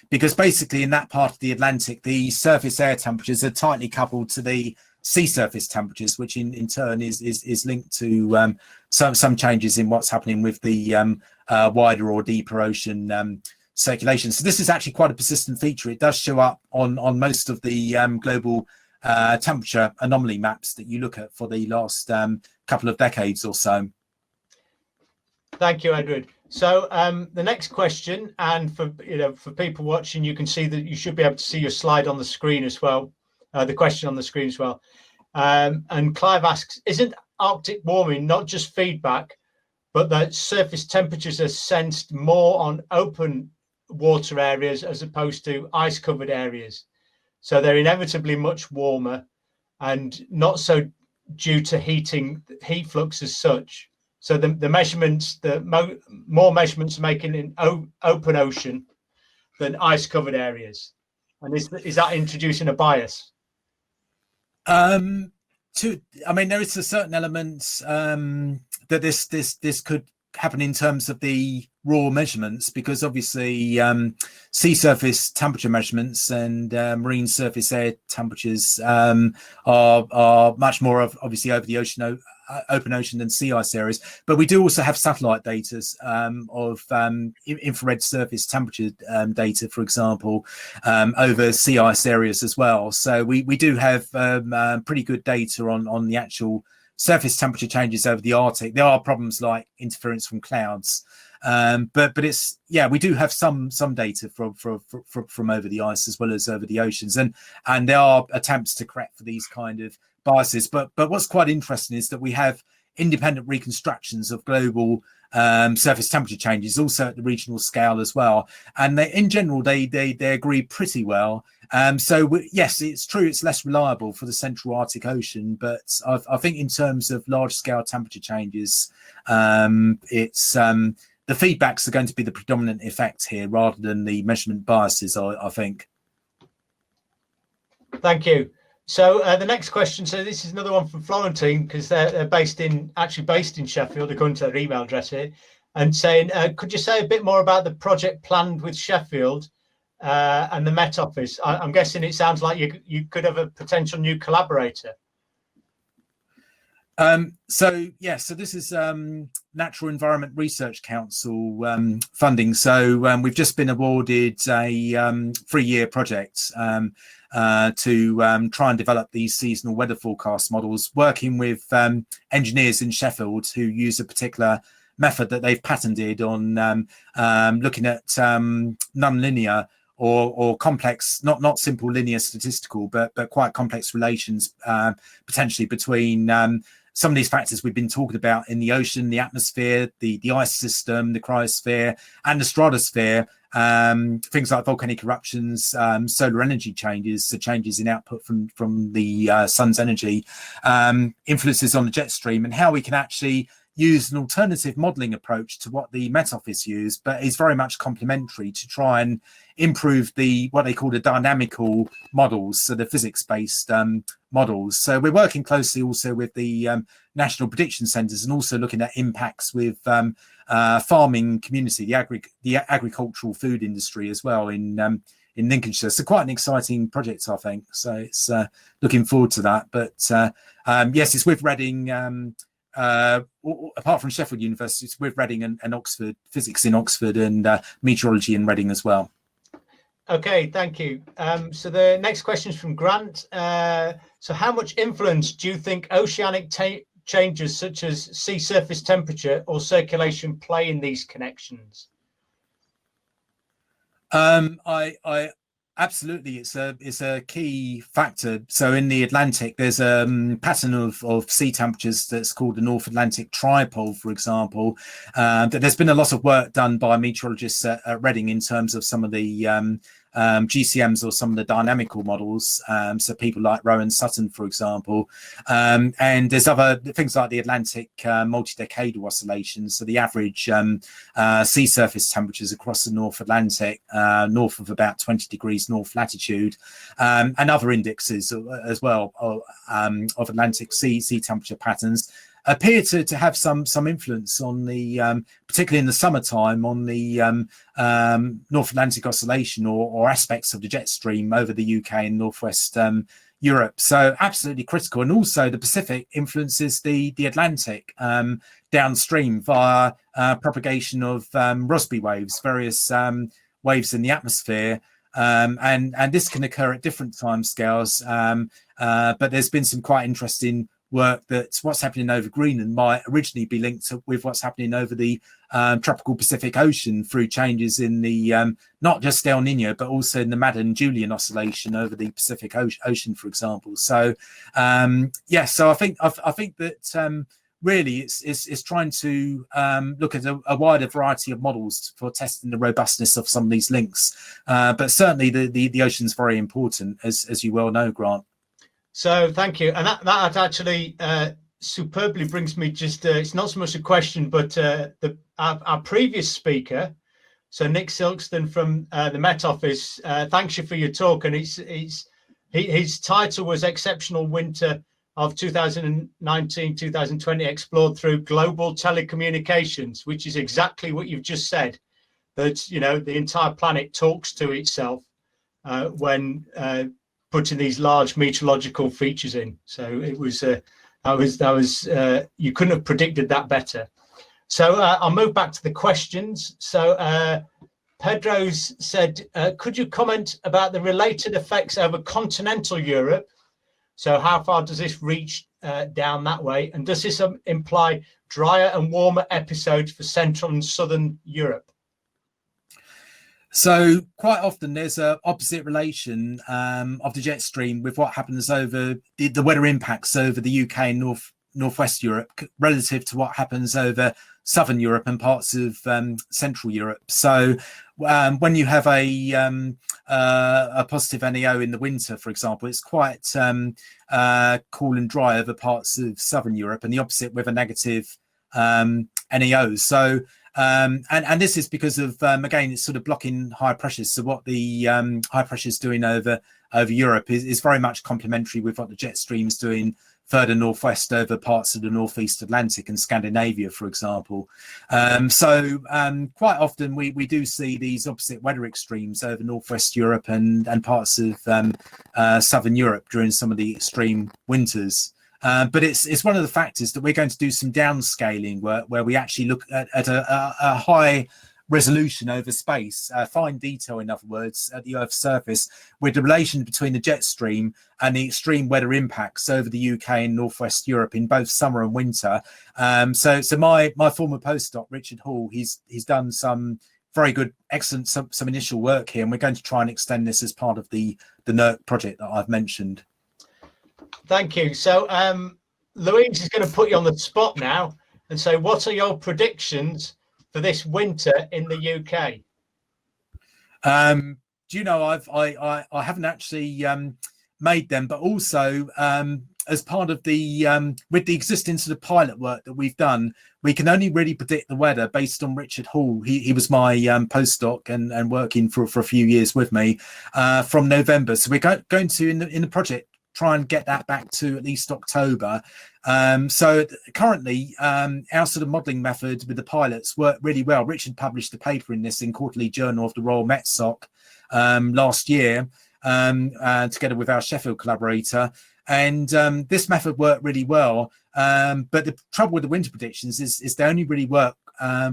B: because basically in that part of the Atlantic, the surface air temperatures are tightly coupled to the sea surface temperatures, which in turn is linked to some changes in what's happening with the wider or deeper ocean circulation. So this is actually quite a persistent feature. It does show up on most of the global temperature anomaly maps that you look at for the last couple of decades or so.
A: Thank you, Edward. So the next question, and for people watching, you can see that you should be able to see your slide on the screen as well, the question on the screen as well. And Clive asks, isn't Arctic warming not just feedback, but that surface temperatures are sensed more on open water areas as opposed to ice-covered areas? So they're inevitably much warmer and not so due to heat flux as such. So the measurements, more measurements are making in open ocean than ice-covered areas. And is that introducing a bias?
B: I mean, there is a certain element that this could happen in terms of the raw measurements, because obviously sea surface temperature measurements and marine surface air temperatures are much more of obviously over the open ocean than sea ice areas. But we do also have satellite data of infrared surface temperature data, for example, over sea ice areas as well. So we do have pretty good data on the actual surface temperature changes over the Arctic. There are problems like interference from clouds, but it's we do have some data from over the ice as well as over the oceans, and there are attempts to correct for these kind of biases. But what's quite interesting is that we have independent reconstructions of global surface temperature changes, also at the regional scale as well. And in general, they agree pretty well. Yes, it's true, it's less reliable for the Central Arctic Ocean, but I think in terms of large-scale temperature changes, it's the feedbacks are going to be the predominant effect here rather than the measurement biases, I think.
A: Thank you. So the next question, so this is another one from Florentine, because they're based in Sheffield, according to their email address here, and saying, could you say a bit more about the project planned with Sheffield and the Met Office? I'm guessing it sounds like you could have a potential new collaborator.
B: So this is Natural Environment Research Council funding. So we've just been awarded a 3-year project to try and develop these seasonal weather forecast models, working with engineers in Sheffield who use a particular method that they've patented on looking at nonlinear or complex, not simple linear statistical, but quite complex relations potentially between some of these factors we've been talking about in the ocean, the atmosphere, the ice system, the cryosphere, and the stratosphere. Things like volcanic eruptions, solar energy changes, so changes in output from the sun's energy, influences on the jet stream, and how we can actually use an alternative modelling approach to what the Met Office use, but is very much complementary to try and improve what they call the dynamical models, so the physics-based models. So we're working closely also with the National Prediction Centres and also looking at impacts with farming community, the agricultural food industry as well in Lincolnshire. So quite an exciting project, I think. So it's looking forward to that. But yes, it's with Reading. Apart from Sheffield University, it's with Reading and Oxford, physics in Oxford and meteorology in Reading as well. Okay,
A: thank you. So the next question is from Grant. So how much influence do you think oceanic changes such as sea surface temperature or circulation play in these connections?
B: Absolutely, it's a key factor. So in the Atlantic, there's a pattern of sea temperatures that's called the North Atlantic Tripole, for example. That there's been a lot of work done by meteorologists at Reading in terms of some of the GCMs or some of the dynamical models. So people like Rowan Sutton, for example. And there's other things like the Atlantic multi-decadal oscillations. So the average sea surface temperatures across the North Atlantic, north of about 20 degrees north latitude, and other indexes as well of Atlantic sea temperature patterns appear to have some influence on the, particularly in the summertime, on the North Atlantic Oscillation or aspects of the jet stream over the UK and Northwest Europe. So absolutely critical. And also the Pacific influences the Atlantic downstream via propagation of Rossby waves, various waves in the atmosphere. And this can occur at different timescales. But there's been some quite interesting work that what's happening over Greenland might originally be linked with what's happening over the tropical Pacific Ocean through changes in the not just El Nino but also in the Madden-Julian oscillation over the Pacific Ocean, for example. So so I think that really it's trying to look at a wider variety of models for testing the robustness of some of these links. But certainly the ocean's very important, as you well know, Grant.
A: So thank you, and that actually superbly brings me just it's not so much a question, but our previous speaker, so Nick Silkston from the Met Office, thanks you for your talk, and his title was Exceptional Winter of 2019-2020 Explored Through Global Telecommunications, which is exactly what you've just said, that the entire planet talks to itself when putting these large meteorological features in. So it was you couldn't have predicted that better. So I'll move back to the questions. So Pedro's said, could you comment about the related effects over continental Europe? So how far does this reach down that way? And does this imply drier and warmer episodes for Central and Southern Europe?
B: So quite often there's an opposite relation of the jet stream with what happens over the weather impacts over the UK and northwest Europe relative to what happens over southern Europe and parts of central Europe. So when you have a positive NEO in the winter, for example, it's quite cool and dry over parts of southern Europe, and the opposite with a negative NEO. So and this is because of again, it's sort of blocking high pressures. So what the high pressure is doing over Europe is very much complementary with what the jet stream is doing further northwest over parts of the northeast Atlantic and Scandinavia, for example. So quite often we do see these opposite weather extremes over northwest Europe and parts of southern Europe during some of the extreme winters. But it's one of the factors that we're going to do some downscaling where we actually look at a high resolution over space, fine detail, in other words, at the Earth's surface, with the relation between the jet stream and the extreme weather impacts over the UK and northwest Europe in both summer and winter. So my former postdoc, Richard Hall, he's done some very good, excellent, some initial work here, and we're going to try and extend this as part of the NERC project that I've mentioned.
A: Thank you. So Louise is going to put you on the spot now and say, what are your predictions for this winter in the UK?
B: Do you know, I haven't actually made them, but also as part of the with the existing sort of pilot work that we've done, we can only really predict the weather based on Richard Hall. He was my postdoc and working for a few years with me from November. So we're going to in the project try and get that back to at least October. So currently, our sort of modelling method with the pilots worked really well. Richard published a paper in this in Quarterly Journal of the Royal Met Soc last year, together with our Sheffield collaborator. And this method worked really well. But the trouble with the winter predictions is they only really work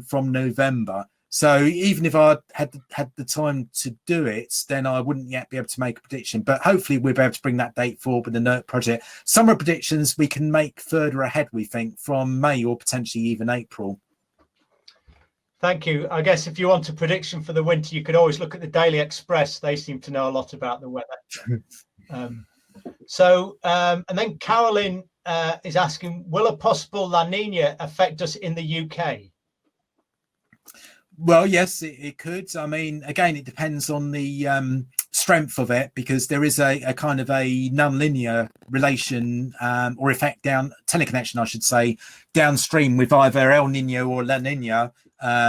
B: from November. So even if I had the time to do it, then I wouldn't yet be able to make a prediction. But hopefully we'll be able to bring that date forward with the NERC project. Summer predictions we can make further ahead, we think, from May or potentially even April.
A: Thank you. I guess if you want a prediction for the winter, you could always look at the Daily Express. They seem to know a lot about the weather. And then Carolyn is asking, will a possible La Nina affect us in the UK?
B: Well, yes, it could. I mean, again, it depends on the strength of it, because there is a kind of a non-linear relation or effect teleconnection, I should say, downstream with either El Nino or La Nina.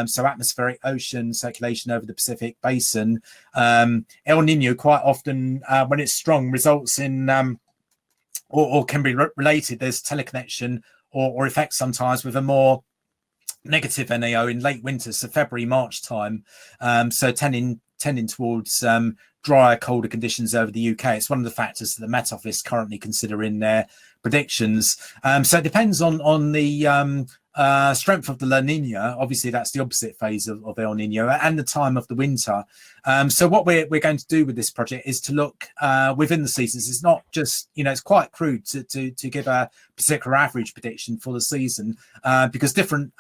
B: So atmospheric ocean circulation over the Pacific basin. El Nino quite often, when it's strong, results in or can be related. There's teleconnection or effect sometimes with a more negative NAO in late winter, so February, March time. So tending towards drier, colder conditions over the UK. It's one of the factors that the Met Office currently consider in their predictions. So it depends on the strength of the La Nina. Obviously, that's the opposite phase of El Nino, and the time of the winter. So what we're going to do with this project is to look within the seasons. It's not just, it's quite crude to give a particular average prediction for the season, because different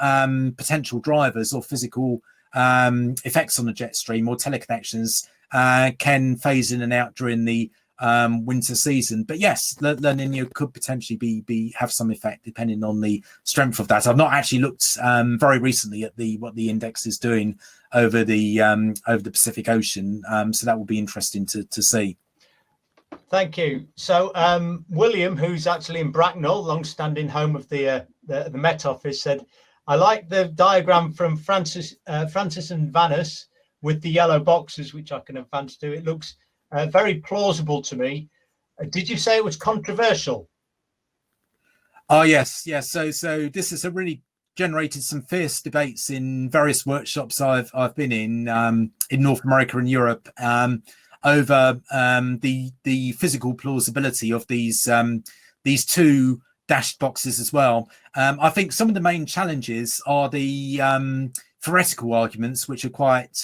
B: potential drivers or physical effects on the jet stream or teleconnections can phase in and out during the winter season. But yes, La Nina could potentially have some effect depending on the strength of that. I've not actually looked very recently at what the index is doing over the Pacific Ocean, so that will be interesting to see. Thank you. So
A: William, who's actually in Bracknell, long-standing home of the Met Office, said, I like the diagram from Francis and Vanus with the yellow boxes, which I can advance to. It looks very plausible to me. Did you say it was controversial?
B: Oh, yes. So this has really generated some fierce debates in various workshops I've been in North America and Europe over the physical plausibility of these two dashed boxes as well. I think some of the main challenges are the theoretical arguments, which are quite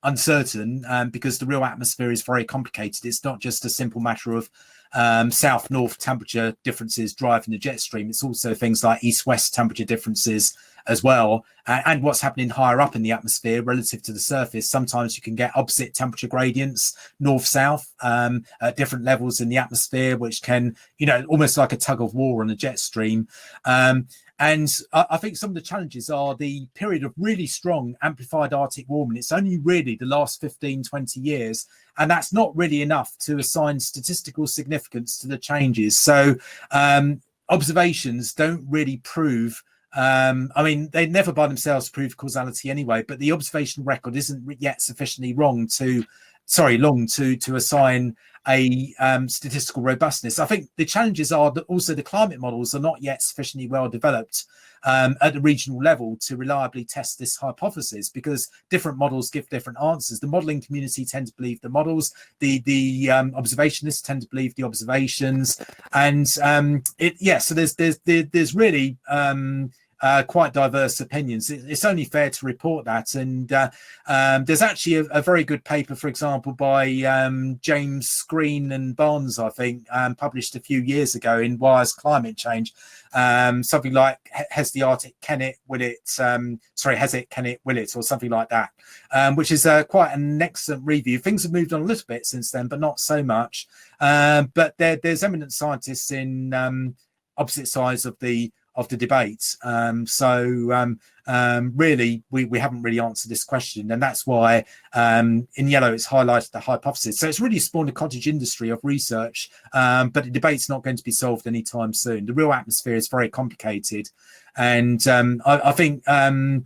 B: uncertain, because the real atmosphere is very complicated. It's not just a simple matter of south-north temperature differences driving the jet stream. It's also things like east-west temperature differences as well, and what's happening higher up in the atmosphere relative to the surface. Sometimes you can get opposite temperature gradients, north-south, at different levels in the atmosphere, which can, almost like a tug of war on a jet stream. And I think some of the challenges are the period of really strong amplified Arctic warming. It's only really the last 15, 20 years, and that's not really enough to assign statistical significance to the changes. So observations don't really prove, they never by themselves prove causality anyway, but the observation record isn't yet sufficiently long to assign a statistical robustness. I think the challenges are that also the climate models are not yet sufficiently well developed at the regional level to reliably test this hypothesis, because different models give different answers. The modeling community tend to believe the models, the observationists tend to believe the observations, and so there's really quite diverse opinions. It's only fair to report that, and there's actually a very good paper, for example, by James Green and Barnes, I think, published a few years ago in Wire's Climate Change, something like has it, can it, will it, or something like that, which is quite an excellent review. Things have moved on a little bit since then, but not so much. But there's eminent scientists in opposite sides of the debate. Really, we haven't really answered this question, and that's why in yellow it's highlighted the hypothesis. So it's really spawned a cottage industry of research, but the debate's not going to be solved anytime soon. The real atmosphere is very complicated, and I think some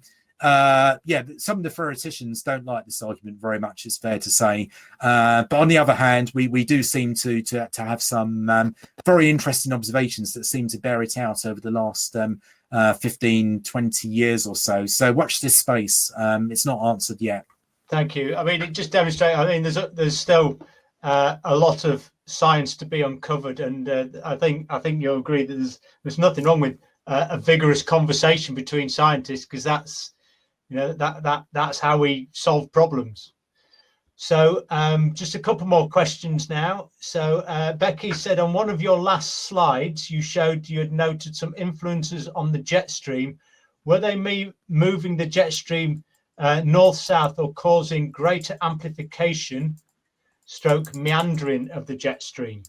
B: of the theoreticians don't like this argument very much, it's fair to say. But on the other hand, we do seem to have some very interesting observations that seem to bear it out over the last 15, 20 years or so. So watch this space. It's not answered yet.
A: Thank you. It just demonstrates, there's still a lot of science to be uncovered, and I think you'll agree that there's nothing wrong with a vigorous conversation between scientists, because that's that's how we solve problems. So just a couple more questions now. So Becky said, on one of your last slides, you showed you had noted some influences on the jet stream. Were they moving the jet stream north-south or causing greater amplification / meandering of the jet stream?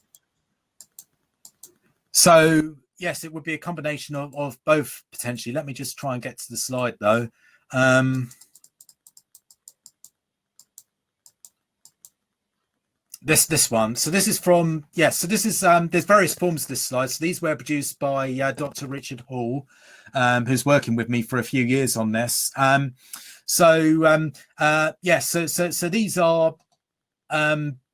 B: So yes, it would be a combination of both potentially. Let me just try and get to the slide though. This one. So this is from, so this is there's various forms of this slide. So these were produced by Dr. Richard Hall, who's working with me for a few years on this. So these are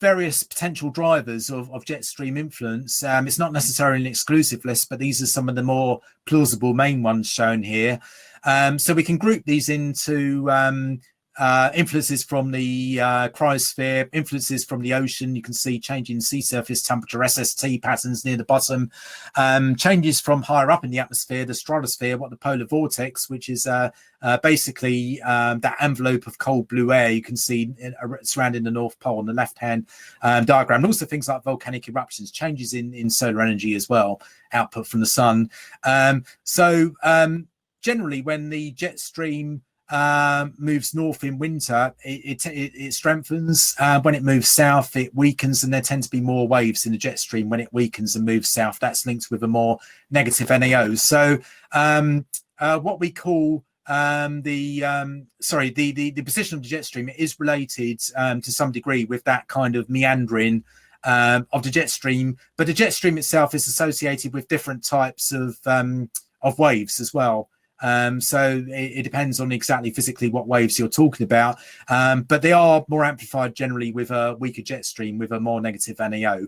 B: various potential drivers of jet stream influence. It's not necessarily an exclusive list, but these are some of the more plausible main ones shown here. So we can group these into influences from the cryosphere, influences from the ocean. You can see changing sea surface temperature, SST patterns near the bottom, changes from higher up in the atmosphere, the stratosphere, what the polar vortex, which is basically that envelope of cold blue air you can see surrounding the North Pole on the left-hand diagram, and also things like volcanic eruptions, changes in solar energy as well, output from the sun. Generally, when the jet stream moves north in winter, it strengthens. When it moves south, it weakens, and there tend to be more waves in the jet stream when it weakens and moves south. That's linked with a more negative NAO. So what we call the position of the jet stream is related to some degree with that kind of meandering of the jet stream, but the jet stream itself is associated with different types of waves as well. So it depends on exactly physically what waves you're talking about, but they are more amplified generally with a weaker jet stream with a more negative NAO,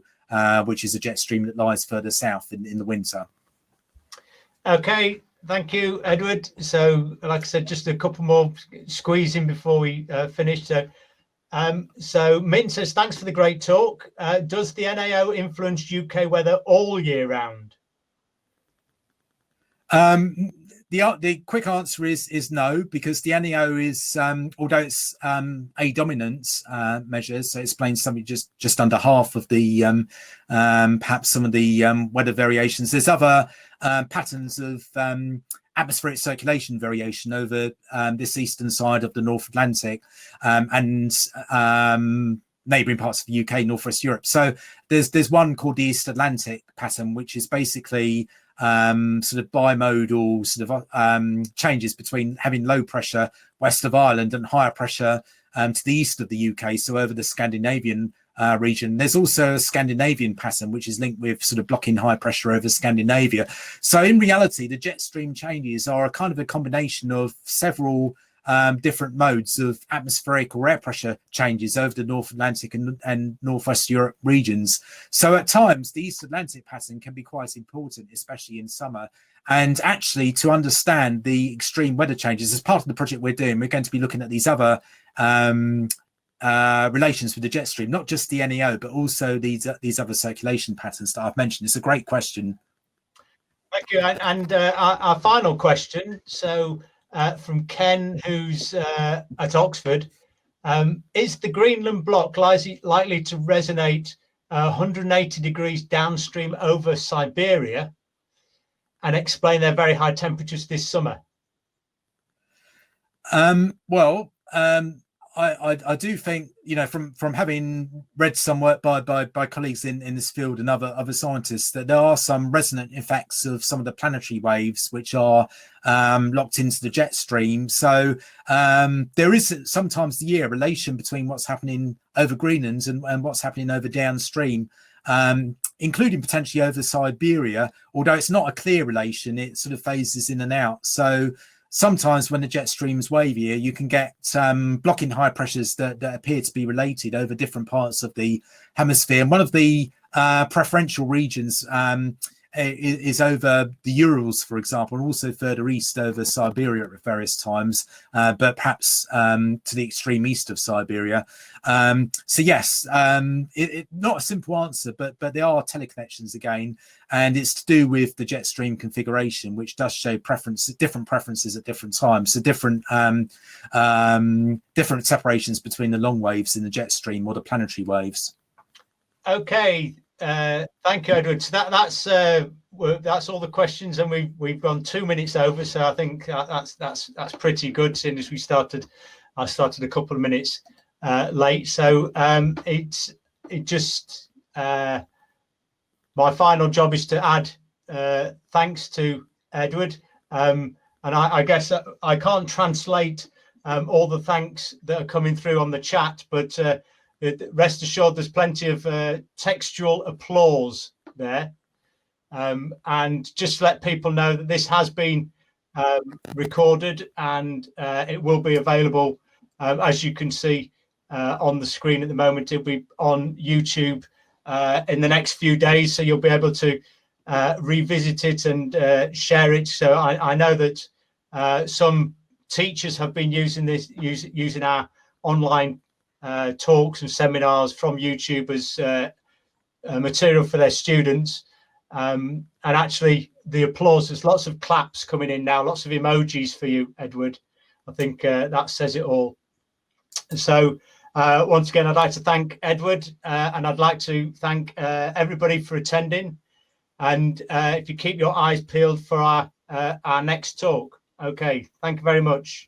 B: which is a jet stream that lies further south in the winter.
A: Okay, thank you, Edward. So like I said, just a couple more squeezing before we finish. So Min says, thanks for the great talk. Does the NAO influence UK weather all year round?
B: the quick answer is no, because the NEO is, although it's a dominance measure, so it explains something just under half of the perhaps some of the weather variations. There's other patterns of atmospheric circulation variation over this eastern side of the North Atlantic and neighbouring parts of the UK, Northwest Europe. So there's one called the East Atlantic pattern, which is basically sort of bimodal sort of changes between having low pressure west of Ireland and higher pressure to the east of the UK, so over the Scandinavian region. There's also a Scandinavian pattern which is linked with sort of blocking high pressure over Scandinavia. So in reality, the jet stream changes are a kind of a combination of several different modes of atmospheric or air pressure changes over the North Atlantic and Northwest Europe regions. So at times, the East Atlantic pattern can be quite important, especially in summer. And actually, to understand the extreme weather changes, as part of the project we're doing, we're going to be looking at these other relations with the jet stream, not just the NEO, but also these other circulation patterns that I've mentioned. It's a great question.
A: Thank you. And our final question, so from Ken, who's at Oxford, is the Greenland block likely to resonate 180 degrees downstream over Siberia and explain their very high temperatures this summer?
B: I do think, you know, from having read some work by colleagues in this field and other scientists, that there are some resonant effects of some of the planetary waves which are locked into the jet stream. So there is sometimes the year relation between what's happening over Greenland and what's happening over downstream, including potentially over Siberia. Although it's not a clear relation, it sort of phases in and out. So sometimes when the jet stream's wavier, you can get blocking high pressures that appear to be related over different parts of the hemisphere. And one of the preferential regions is over the Urals, for example, and also further east over Siberia at various times, but perhaps to the extreme east of Siberia. So yes, not a simple answer, but there are teleconnections again, and it's to do with the jet stream configuration, which does show different preferences at different times. So different separations between the long waves in the jet stream or the planetary waves. Okay.
A: Thank you, Edward. So that's all the questions, and we've gone 2 minutes over. So I think that's pretty good, seeing as I started a couple of minutes late. So my final job is to add thanks to Edward, and I guess I can't translate all the thanks that are coming through on the chat, but rest assured there's plenty of textual applause there, and just to let people know that this has been recorded, and it will be available, as you can see on the screen at the moment. It'll be on YouTube in the next few days, so you'll be able to revisit it and share it. So I know that some teachers have been using our online talks and seminars from YouTube as material for their students, and actually the applause, there's lots of claps coming in now, lots of emojis for you, Edward. I think that says it all. So once again, I'd like to thank Edward, and I'd like to thank everybody for attending, and if you keep your eyes peeled for our next talk. Okay, thank you very much.